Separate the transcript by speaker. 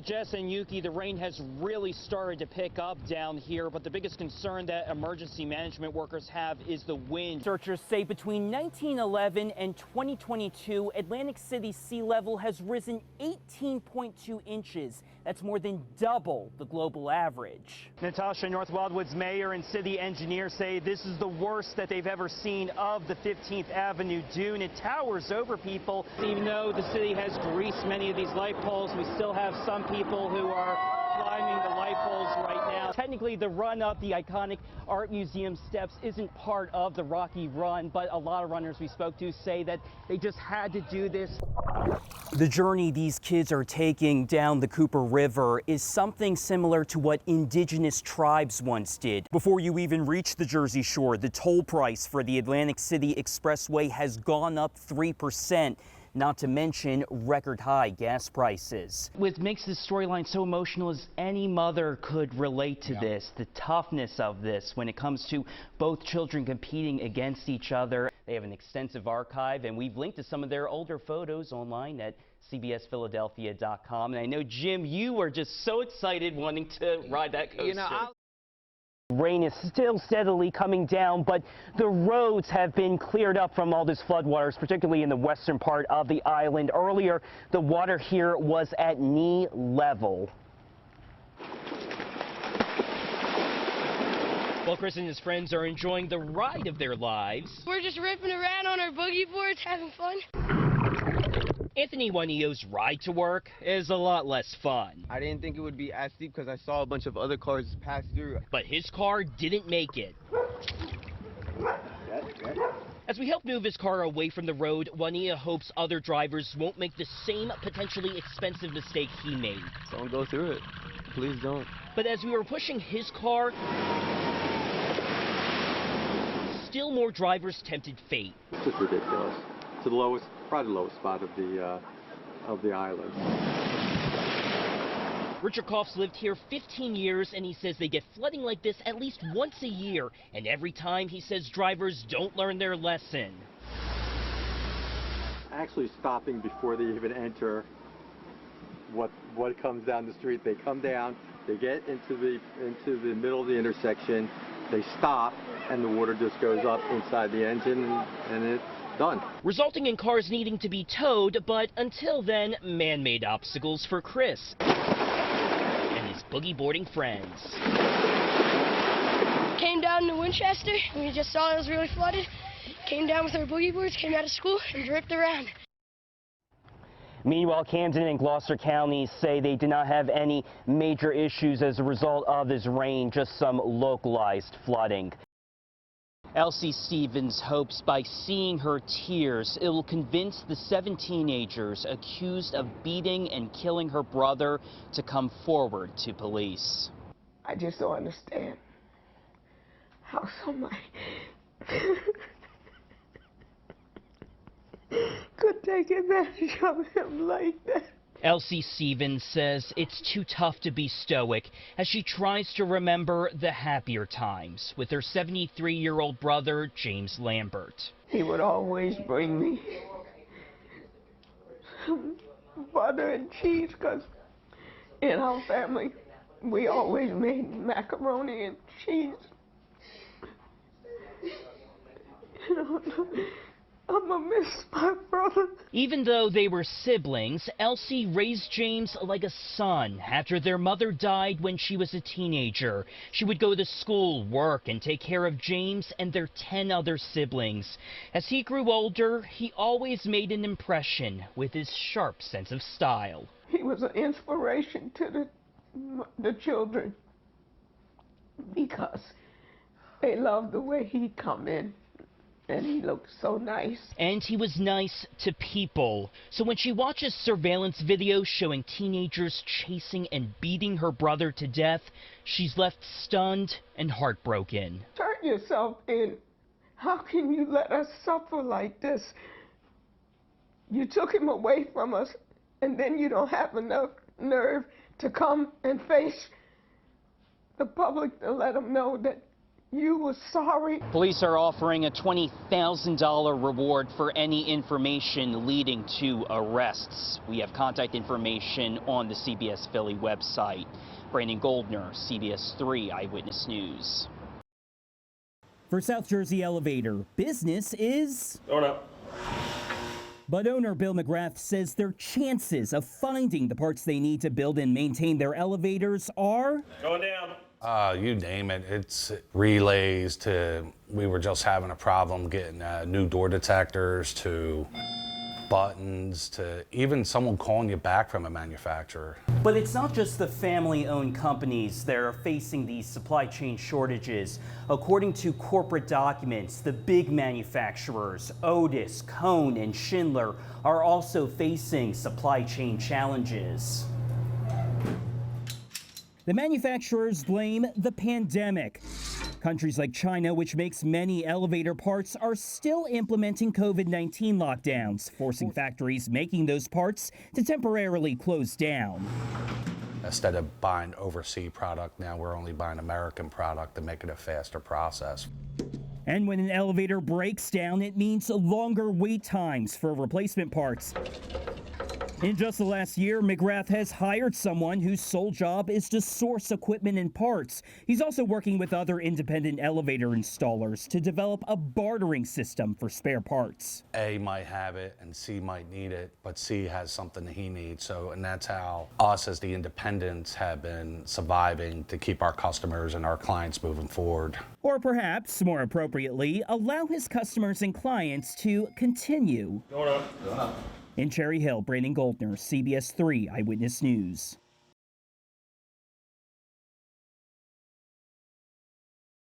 Speaker 1: Jess and Yuki, the rain has really started to pick up down here, but the biggest concern that emergency management workers have is the wind. Searchers say between 1911 and 2022, Atlantic City's sea level has risen 18.2 inches. That's more than double the global average. Natasha, North Wildwood's mayor and city engineer say this is the worst that they've ever seen of the 15th Avenue dune. It towers over people. Even though the city has greased many of these light poles, we still have some people who are climbing the light poles right now. Technically, the run up the iconic art museum steps isn't part of the Rocky Run, but a lot of runners we spoke to say that they just had to do this. The journey these kids are taking down the Cooper River is something similar to what indigenous tribes once did. Before you even reach the Jersey Shore, the toll price for the Atlantic City Expressway has gone up 3%. Not to mention record high gas prices. What makes this storyline so emotional is any mother could relate to this, the toughness of this when it comes to both children competing against each other. They have an extensive archive, and we've linked to some of their older photos online at CBSPhiladelphia.com. And I know, Jim, you were just so excited wanting to ride that coaster. You know, rain is still steadily coming down, but the roads have been cleared up from all this floodwaters, particularly in the western part of the island. Earlier, the water here was at knee level. Well, Chris and his friends are enjoying the ride of their lives.
Speaker 2: We're just ripping around on our boogie boards, having fun.
Speaker 1: Anthony Juanillo's ride to work is a lot less fun.
Speaker 3: I didn't think it would be as steep because I saw a bunch of other cars pass through.
Speaker 1: But his car didn't make it. As we help move his car away from the road, Juanillo hopes other drivers won't make the same potentially expensive mistake he made.
Speaker 3: Don't go through it. Please don't.
Speaker 1: But as we were pushing his car, still more drivers tempted fate.
Speaker 4: It's just ridiculous. To the lowest, probably the lowest spot of the island.
Speaker 1: Richard Koff's lived here 15 years, and he says they get flooding like this at least once a year, and every time he says drivers don't learn their lesson.
Speaker 4: Actually stopping before they even enter what comes down the street. They come down, they get into the middle of the intersection, they stop, and the water just goes up inside the engine, and it's done.
Speaker 1: Resulting in cars needing to be towed, but until then, man-made obstacles for Chris and his boogie boarding friends.
Speaker 2: Came down to Winchester, and we just saw it was really flooded. Came down with our boogie boards, came out of school, and dripped around.
Speaker 1: Meanwhile, Camden and Gloucester counties say they did not have any major issues as a result of this rain, just some localized flooding. Elsie Stevens hopes by seeing her tears, it will convince the 7 teenagers accused of beating and killing her brother to come forward to police.
Speaker 5: I just don't understand how somebody could take advantage of him like that.
Speaker 1: Elsie Stevens says it's too tough to be stoic as she tries to remember the happier times with her 73-year-old brother, James Lambert.
Speaker 5: He would always bring me butter and cheese because in our family we always made macaroni and cheese. You know, I'm gonna miss my brother.
Speaker 1: Even though they were siblings, Elsie raised James like a son. After their mother died when she was a teenager, she would go to school, work, and take care of James and their 10 other siblings. As he grew older, he always made an impression with his sharp sense of style.
Speaker 5: He was an inspiration to the children because they loved the way he'd come in. And he looked so nice.
Speaker 1: And he was nice to people. So when she watches surveillance videos showing teenagers chasing and beating her brother to death, she's left stunned and heartbroken.
Speaker 5: Turn yourself in. How can you let us suffer like this? You took him away from us, and then you don't have enough nerve to come and face the public to let them know that You were sorry.
Speaker 1: Police are offering a $20,000 reward for any information leading to arrests. We have contact information on the CBS Philly website. Brandon Goldner, CBS 3 Eyewitness News. For South Jersey Elevator, business is
Speaker 6: Going up.
Speaker 1: But owner Bill McGrath says their chances of finding the parts they need to build and maintain their elevators are
Speaker 6: Going down.
Speaker 7: You name it. It's relays to, we were just having a problem getting new door detectors, to buttons, to even someone calling you back from a manufacturer.
Speaker 1: But it's not just the family-owned companies that are facing these supply chain shortages. According to corporate documents, the big manufacturers, Otis, Cone, and Schindler, are also facing supply chain challenges. The manufacturers blame the pandemic. Countries like China, which makes many elevator parts, are still implementing COVID-19 lockdowns, forcing factories making those parts to temporarily close down.
Speaker 7: Instead of buying overseas product, now we're only buying American product to make it a faster process.
Speaker 1: And when an elevator breaks down, it means longer wait times for replacement parts. In just the last year, McGrath has hired someone whose sole job is to source equipment and parts. He's also working with other independent elevator installers to develop a bartering system for spare parts.
Speaker 7: A might have it and C might need it, but C has something that he needs. And that's how us as the independents have been surviving to keep our customers and our clients moving forward.
Speaker 1: Or perhaps, more appropriately, allow his customers and clients to continue.
Speaker 6: Going up. Going up.
Speaker 1: In Cherry Hill, Brandon Goldner, CBS 3 Eyewitness News.